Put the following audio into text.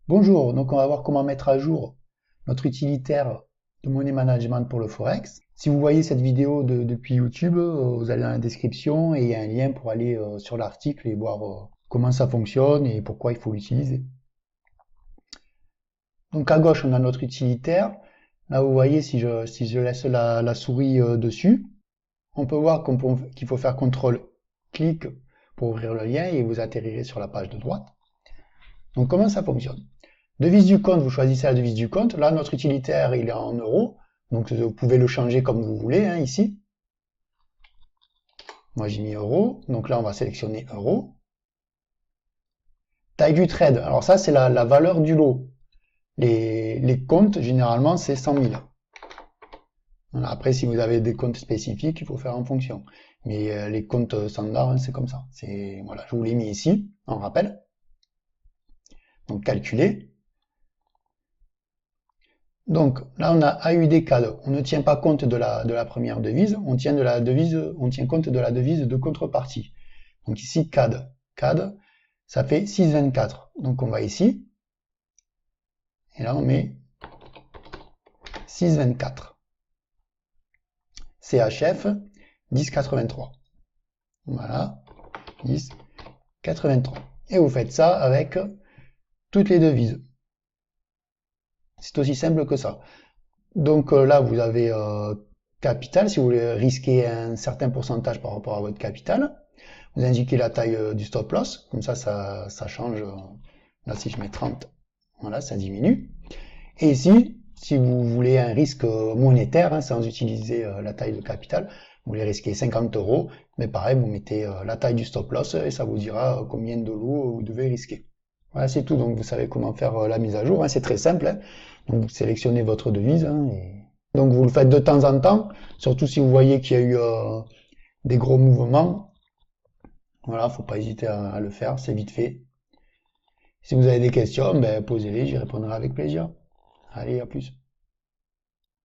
Bonjour, donc on va voir comment mettre à jour notre utilitaire de money management pour le Forex. Si vous voyez cette vidéo depuis YouTube, vous allez dans la description et il y a un lien pour aller sur l'article et voir comment ça fonctionne et pourquoi il faut l'utiliser. Donc à gauche, on a notre utilitaire. Là, vous voyez, si je laisse la souris dessus, on peut voir qu'il faut faire CTRL-clic pour ouvrir le lien et vous atterrirez sur la page de droite. Donc comment ça fonctionne? Devise du compte, vous choisissez la devise du compte. Là, notre utilitaire, il est en euros. Donc, vous pouvez le changer comme vous voulez, hein, ici. Moi, j'ai mis euros. Donc là, on va sélectionner euros. Taille du trade. Alors ça, c'est la valeur du lot. Les comptes, généralement, c'est 100 000. Voilà. Après, si vous avez des comptes spécifiques, il faut faire en fonction. Mais les comptes standards, hein, c'est comme ça. Voilà, je vous l'ai mis ici, en rappel. Donc, calculer. Donc là, on a AUD-CAD. On ne tient pas compte de la première devise, on tient compte de la devise de contrepartie. Donc ici, CAD, ça fait 6,24. Donc on va ici, et là on met 6,24. CHF, 10,83. Voilà, 10,83. Et vous faites ça avec toutes les devises. C'est aussi simple que ça. Donc là, vous avez capital, si vous voulez risquer un certain pourcentage par rapport à votre capital. Vous indiquez la taille du stop loss, comme ça change. Là, si je mets 30, voilà, ça diminue. Et ici, si vous voulez un risque monétaire, hein, sans utiliser la taille de capital, vous voulez risquer 50 euros, mais pareil, vous mettez la taille du stop loss et ça vous dira combien de lots vous devez risquer. Voilà, c'est tout. Donc, vous savez comment faire la mise à jour. Hein, c'est très simple. Hein. Donc, vous sélectionnez votre devise. Hein, donc, vous le faites de temps en temps, surtout si vous voyez qu'il y a eu des gros mouvements. Voilà, faut pas hésiter à le faire, c'est vite fait. Si vous avez des questions, ben, posez-les, j'y répondrai avec plaisir. Allez, à plus.